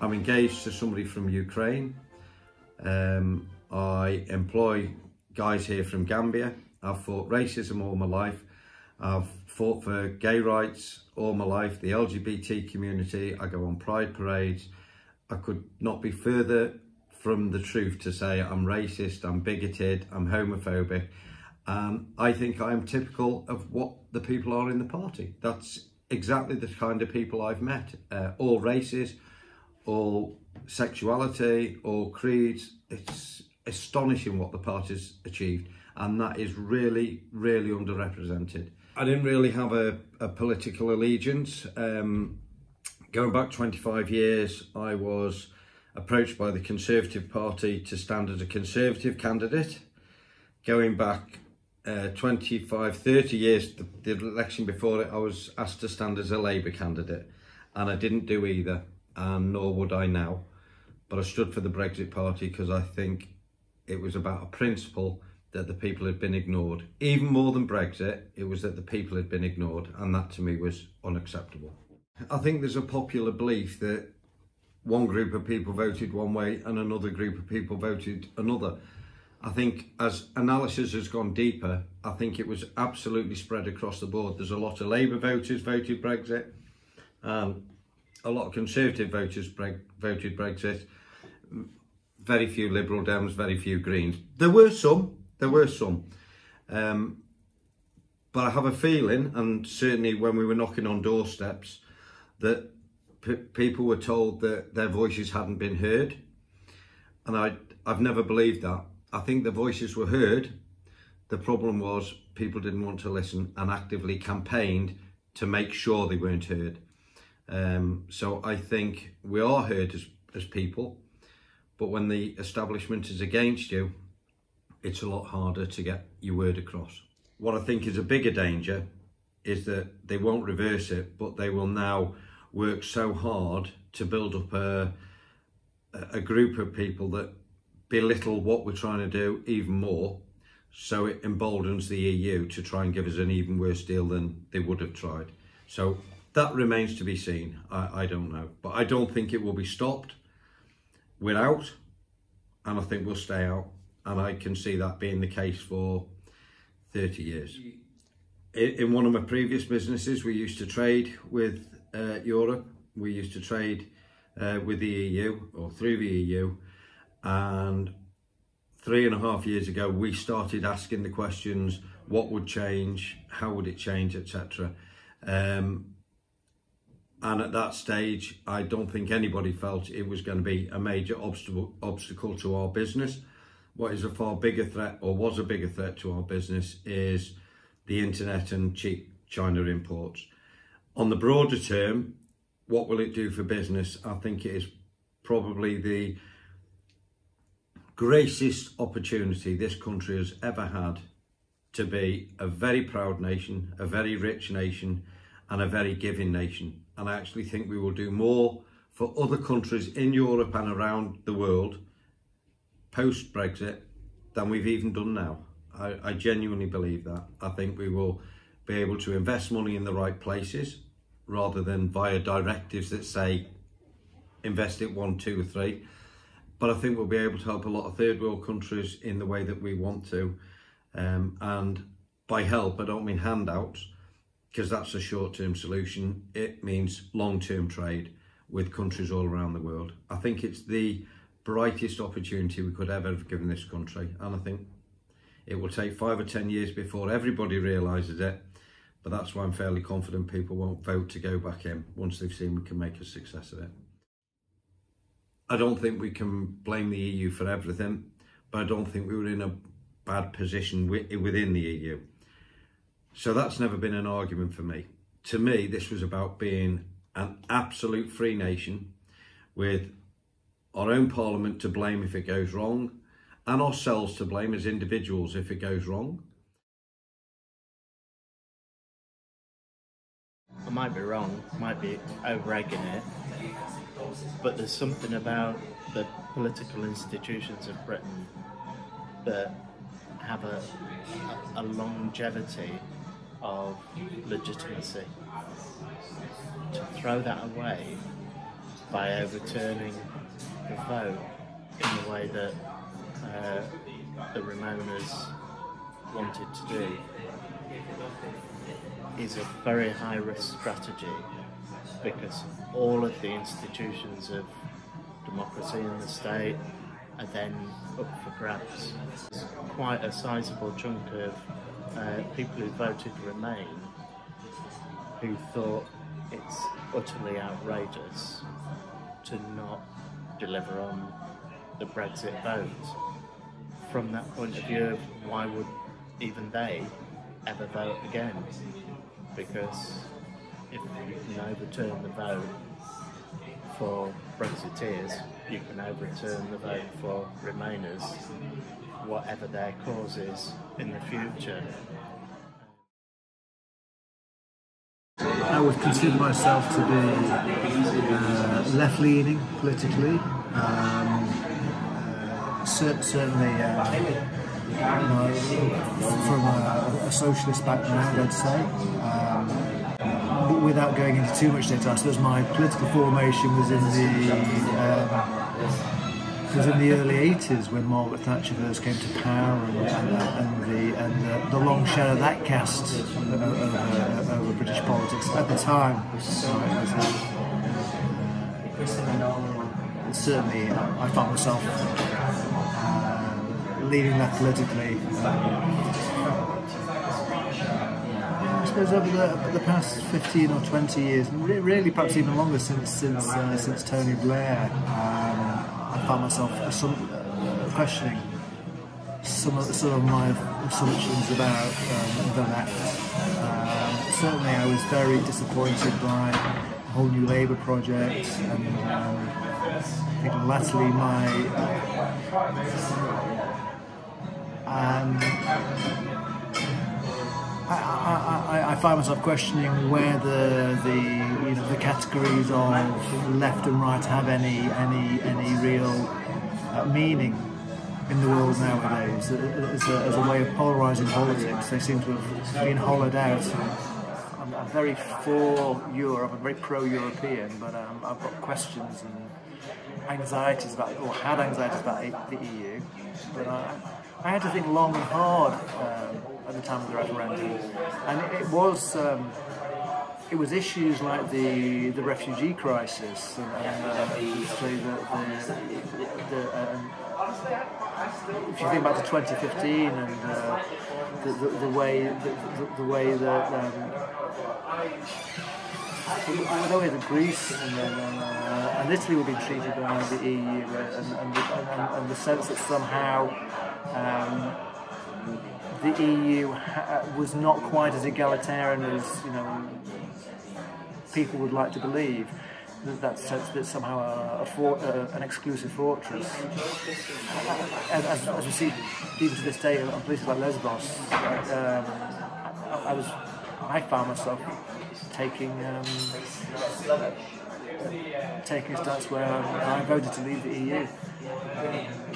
I'm engaged to somebody from Ukraine. I employ guys here from Gambia. I've fought racism all my life. I've fought for gay rights all my life, the LGBT community. I go on pride parades. I could not be further from the truth to say I'm racist, I'm bigoted, I'm homophobic. I think I am typical of what the people are in the party. That's exactly the kind of people I've met. All races, all sexuality, all creeds. It's astonishing what the party's achieved, and that is really, really underrepresented. I didn't really have a political allegiance. Going back 25 years, I was approached by the Conservative Party to stand as a Conservative candidate. Going back 25, 30 years, the election before it, I was asked to stand as a Labour candidate, and I didn't do either, and nor would I now. But I stood for the Brexit Party because I think it was about a principle that the people had been ignored. Even more than Brexit, it was that the people had been ignored, and that to me was unacceptable. I think there's a popular belief that one group of people voted one way and another group of people voted another. I think as analysis has gone deeper, I think it was absolutely spread across the board. There's a lot of Labour voters voted Brexit, and a lot of Conservative voters voted Brexit. Very few Liberal Dems, very few Greens. There were some. But I have a feeling, and certainly when we were knocking on doorsteps, that people were told that their voices hadn't been heard. And I've never believed that. I think the voices were heard. The problem was people didn't want to listen and actively campaigned to make sure they weren't heard. So I think we are heard as people, but when the establishment is against you, it's a lot harder to get your word across. What I think is a bigger danger is that they won't reverse it, but they will now work so hard to build up a group of people that belittle what we're trying to do even more, so it emboldens the EU to try and give us an even worse deal than they would have tried. So that remains to be seen. I don't know, but I don't think it will be stopped. We're out, and I think we'll stay out, and I can see that being the case for 30 years. In one of my previous businesses, we used to trade with Europe. We used to trade with the EU, or through the EU, and 3.5 years ago we started asking the questions: what would change, how would it change, etc. And at that stage, I don't think anybody felt it was going to be a major obstacle to our business. What is a far bigger threat, or was a bigger threat to our business, is the internet and cheap China imports. On the broader term, what will it do for business? I think it is probably the greatest opportunity this country has ever had to be a very proud nation, a very rich nation, and a very giving nation. And I actually think we will do more for other countries in Europe and around the world post-Brexit than we've even done now. I genuinely believe that. I think we will be able to invest money in the right places rather than via directives that say invest it 1, 2 or 3. But I think we'll be able to help a lot of third world countries in the way that we want to. And by help, I don't mean handouts, because that's a short-term solution. It means long-term trade with countries all around the world. I think it's the brightest opportunity we could ever have given this country, and I think it will take 5 or 10 years before everybody realises it, but that's why I'm fairly confident people won't vote to go back in once they've seen we can make a success of it. I don't think we can blame the EU for everything, but I don't think we were in a bad position within the EU. So that's never been an argument for me. To me, this was about being an absolute free nation with our own parliament to blame if it goes wrong, and ourselves to blame as individuals if it goes wrong. I might be wrong, might be over-egging it, but there's something about the political institutions of Britain that have a longevity of legitimacy. To throw that away by overturning the vote in the way that the Remainers wanted to do is a very high risk strategy, because all of the institutions of democracy in the state are then up for grabs. There's quite a sizable chunk of people who voted Remain who thought it's utterly outrageous to not deliver on the Brexit vote. From that point of view, why would even they ever vote again? Because if you can overturn the vote for Brexiteers, you can overturn the vote for Remainers, whatever their cause is in the future. I would consider myself to be left-leaning politically. Certainly, from a socialist background, I'd say. But without going into too much detail, I suppose my political formation was in the early 80s when Margaret Thatcher first came to power, and the long shadow that cast over British politics at the time. Certainly, I found myself leaning left politically. I suppose over the past 15 or 20 years, really perhaps even longer since Tony Blair, I found myself questioning some of my assumptions about the left. Certainly, I was very disappointed by the whole New Labour project, and I think latterly I find myself questioning whether the categories of left and right have any real meaning in the world nowadays. As a way of polarising politics, they seem to have been hollowed out. I'm very for Europe. I'm very pro-European, but I've got questions and anxieties about, or had anxieties about the EU. But I had to think long and hard at the time of the referendum, and it was issues like the refugee crisis, and if you think back to 2015 and the way that Greece and Italy were being treated by the EU, and the sense that somehow the EU was not quite as egalitarian as people would like to believe. That sense that somehow an exclusive fortress, as we see even to this day on places like Lesbos, I found myself taking a stance where I voted to leave the EU.